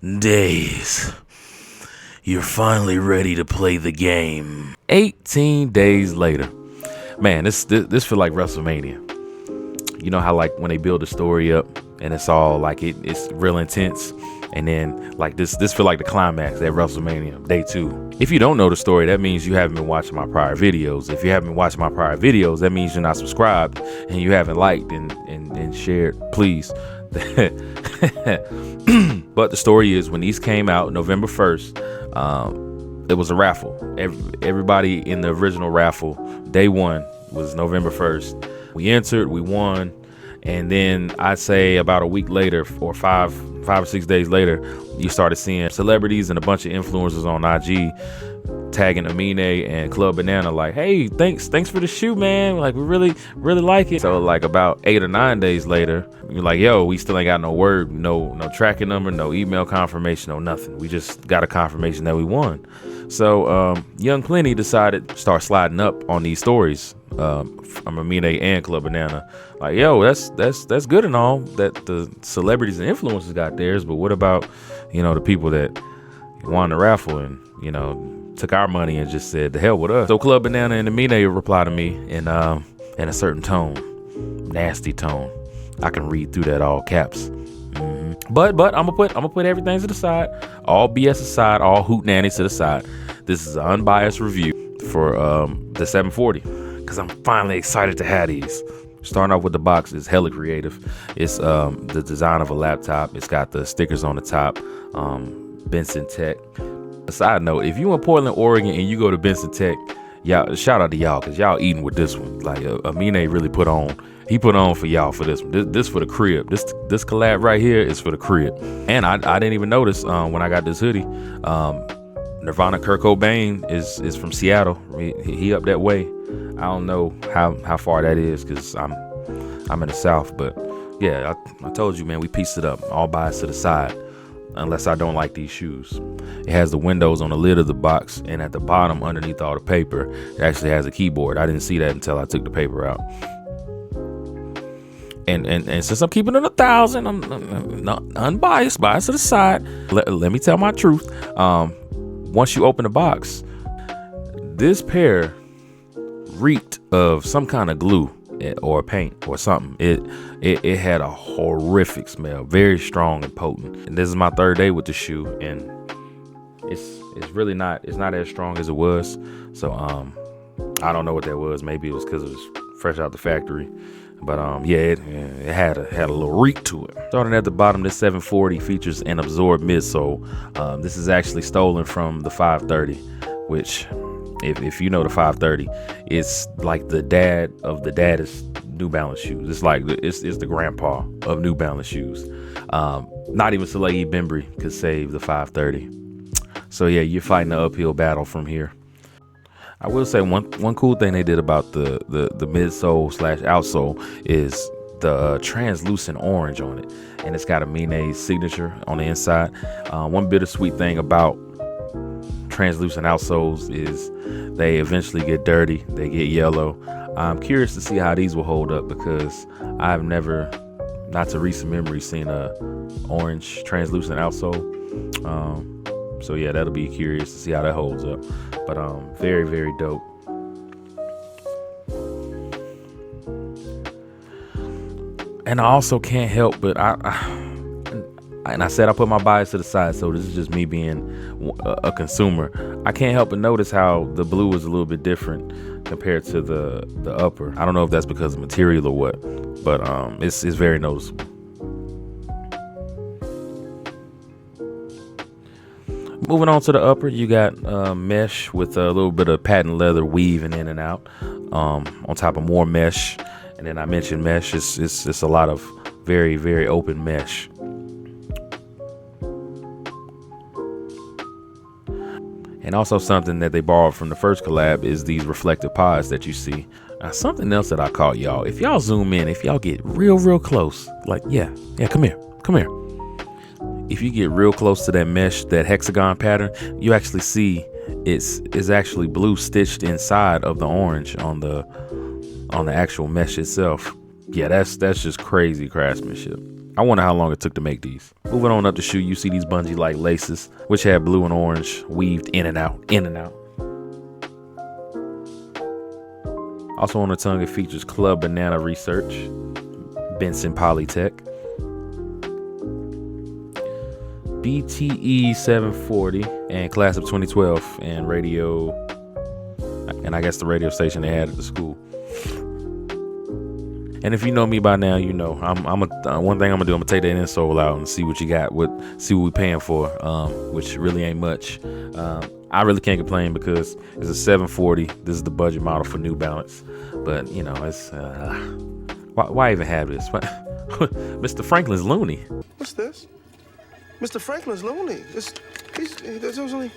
days. You're finally ready to play the game. 18 days later. Man, this feel like WrestleMania. You know how like when they build a story up and it's all like it's real intense, and then like this feel like the climax at WrestleMania day 2. If you don't know the story, that means you haven't been watching my prior videos. If you haven't been watching my prior videos, that means you're not subscribed and you haven't liked and shared. Please. But the story is, when these came out November 1st, it was a raffle. Everybody in the original raffle, day 1 was November 1st. We entered, we won, and then I'd say about a week later, or five or 6 days later, you started seeing celebrities and a bunch of influencers on IG tagging AMINE and Club Banana like, hey, thanks for the shoe, man. Like, we really like it. So like about 8 or 9 days later, you're like, yo, we still ain't got no word, no tracking number, no email confirmation, no nothing. We just got a confirmation that we won. So Young Plenty decided to start sliding up on these stories from AMINE and Club Banana. Like, yo, that's good and all that the celebrities and influencers got theirs, but what about, the people that won the raffle and, took our money and just said the hell with us? So Club Banana and AMINE replied to me in a certain tone, nasty tone. I can read through that, all caps. But I'm gonna put everything to the side, all BS aside, all hootenannies to the side. This is an unbiased review for the 740, because I'm finally excited to have these. Starting off with the box is hella creative. It's the design of a laptop. It's got the stickers on the top. Benson Tech. A side note, if you in Portland, Oregon, and you go to Benson Tech, y'all, shout out to y'all, because y'all eating with this one. Like, AMINE really put on. He put on for y'all for this one. This for the crib. This collab right here is for the crib. And I didn't even notice when I got this hoodie. Nirvana Kurt Cobain is from Seattle. He up that way. I don't know how far that is, because I'm in the South. But yeah, I told you, man, we pieced it up. All biased to the side. Unless I don't like these shoes. It has the windows on the lid of the box, and at the bottom, underneath all the paper, it actually has a keyboard. I didn't see that until I took the paper out. And since I'm keeping it 1,000, I'm not unbiased, biased to the side. Let me tell my truth. Once you open the box, this pair reeked of some kind of glue or paint or something. It had a horrific smell, very strong and potent. And this is my 3rd day with the shoe, and it's really not as strong as it was. So I don't know what that was. Maybe it was because it was fresh out the factory. But yeah, it had a little reek to it. Starting at the bottom, this 740 features an absorbed midsole. This is actually stolen from the 530, which, if you know the 530, it's like the dad of the daddest New Balance shoes. It's like it's the grandpa of New Balance shoes. Not even Salehi Bembry could save the 530. So yeah, you're fighting an uphill battle from here. I will say one cool thing they did about the midsole / outsole is the translucent orange on it, and it's got AMINE's signature on the inside. One bittersweet thing about translucent outsoles is they eventually get dirty, they get yellow. I'm curious to see how these will hold up, because I've never, not to recent memory, seen a orange translucent outsole. So yeah, that'll be curious to see how that holds up. But very, very dope. And I also can't help but I said I put my bias to the side, so this is just me being a consumer. I can't help but notice how the blue is a little bit different compared to the upper. I don't know if that's because of material or what, but it's very noticeable. Moving on to the upper, you got mesh with a little bit of patent leather weaving in and out, on top of more mesh. And then I mentioned mesh. It's a lot of very, very open mesh. And also something that they borrowed from the first collab is these reflective pods that you see. Now, something else that I caught, y'all, if y'all zoom in, if y'all get real close, like, yeah, come here. If you get real close to that mesh, that hexagon pattern, you actually see it's actually blue stitched inside of the orange on the actual mesh itself. Yeah, that's just crazy craftsmanship. I wonder how long it took to make these. Moving on up the shoe, you see these bungee-like laces, which have blue and orange weaved in and out, in and out. Also on the tongue, it features Club Banana Research, Benson Polytech, BTE 740, and Class of 2012, and radio, and I guess the radio station they had at the school. And if you know me by now, you know one thing I'm gonna do. I'm gonna take that insole out and see what you got. See what we paying for, which really ain't much. I really can't complain because it's a 740. This is the budget model for New Balance, but you know, it's why even have this? Mr. Franklin's loony. What's this? Mr. Franklin's loony. There's only.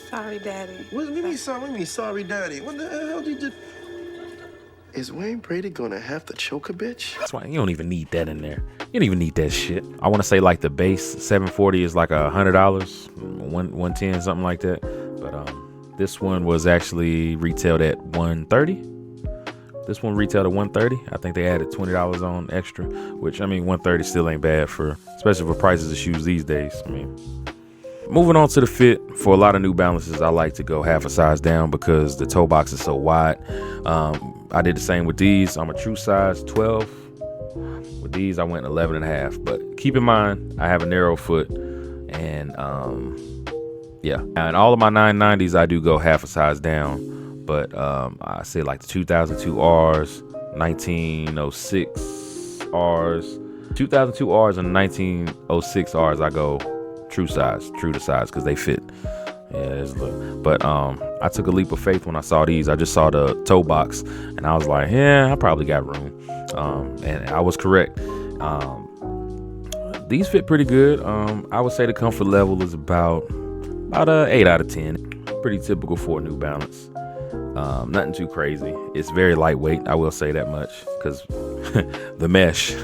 Sorry, Daddy. What do you mean sorry, Daddy? What the hell did you do? Is Wayne Brady gonna have to choke a bitch? That's why you don't even need that in there. You don't even need that shit. I want to say like the base 740 is like $100, 110, something like that. But this one was actually retailed at $130. This one retailed at $130. I think they added $20 on extra, which I mean $130 still ain't bad for, especially for prices of shoes these days. I mean, moving on to the fit, for a lot of New Balances, I like to go half a size down because the toe box is so wide. I did the same with these. I'm a true size 12. With these, I went 11 and a half. But keep in mind, I have a narrow foot, and yeah. And all of my 990s, I do go half a size down. But I say like the 2002 R's, 1906 R's, 2002 R's and 1906 R's, I go true to size because they fit. Yeah, but I took a leap of faith when I saw these. I just saw the toe box and I was like, yeah, I probably got room. And I was correct. These fit pretty good. I would say the comfort level is about a 8 out of 10. Pretty typical for a New Balance. Nothing too crazy. It's very lightweight, I will say that much, because the mesh.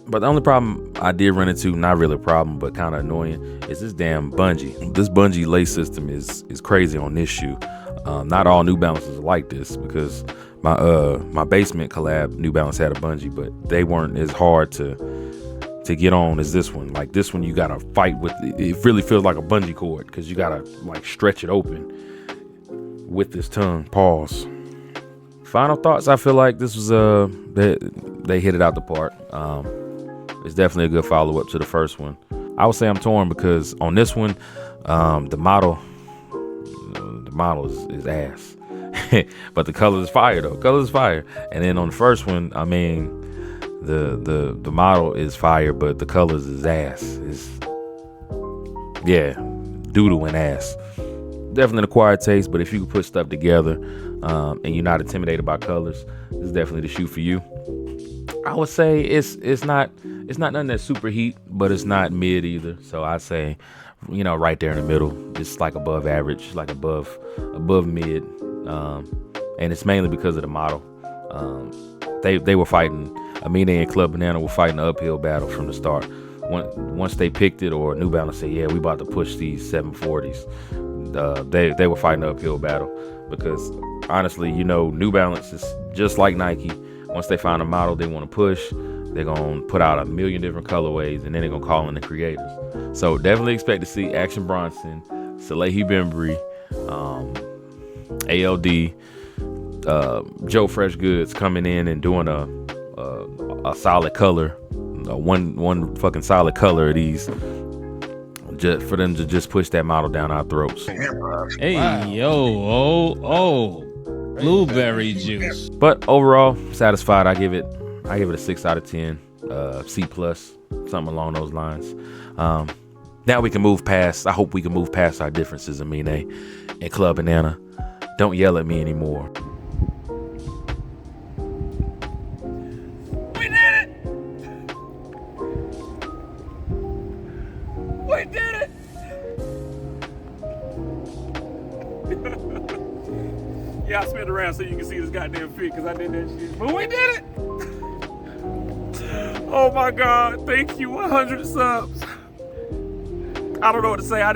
But the only problem I did run into, not really a problem, but kind of annoying, is this damn bungee. This bungee lace system is crazy on this shoe. Not all New Balances are like this, because my basement collab, New Balance had a bungee, but they weren't as hard to get on as this one. Like this one, you gotta fight with it. It really feels like a bungee cord because you gotta like stretch it open with this tongue. Pause. Final thoughts. I feel like this was they hit it out the park. It's definitely a good follow-up to the first one. I would say I'm torn because on this one, the model is ass. But the color is fire though. Color is fire. And then on the first one, I mean, the model is fire, but the colors is ass. It's, yeah, doodle and ass. Definitely an acquired taste, but if you can put stuff together and you're not intimidated by colors, this is definitely the shoe for you. I would say it's not nothing that's super heat, but it's not mid either. So I say, you know, right there in the middle. It's like above average, like above mid. And it's mainly because of the model. They were fighting, AMINE and Club Banana were fighting an uphill battle from the start. Once they picked it, or New Balance said, yeah, we about to push these 740s. They were fighting an uphill battle because honestly, you know, New Balance is just like Nike. Once they find a model they want to push, they're going to put out a million different colorways and then they're going to call in the creators. So definitely expect to see Action Bronson, Salehi Bembry, ALD, Joe Fresh Goods coming in and doing a solid color, one fucking solid color of these, just for them to just push that model down our throats. Hey, wow. Yo, blueberry juice. But overall, satisfied. I give it a 6 out of 10, C plus, something along those lines. Now we can move past. I hope we can move past our differences, AMINE and Club Banana. Don't yell at me anymore. We did it! We did it! Yeah, I spin around so you can see this goddamn fit because I did that shit. But we did it! Oh my God, thank you, 100 subs. I don't know what to say. I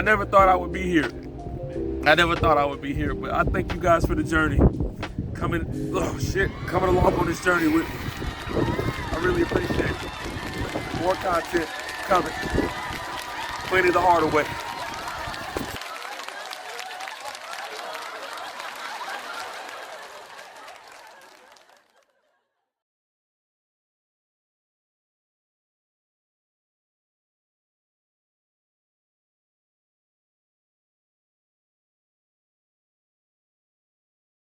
never thought I would be here. But I thank you guys for the journey. Coming along on this journey with me. I really appreciate it. More content coming. Plenty the harder way.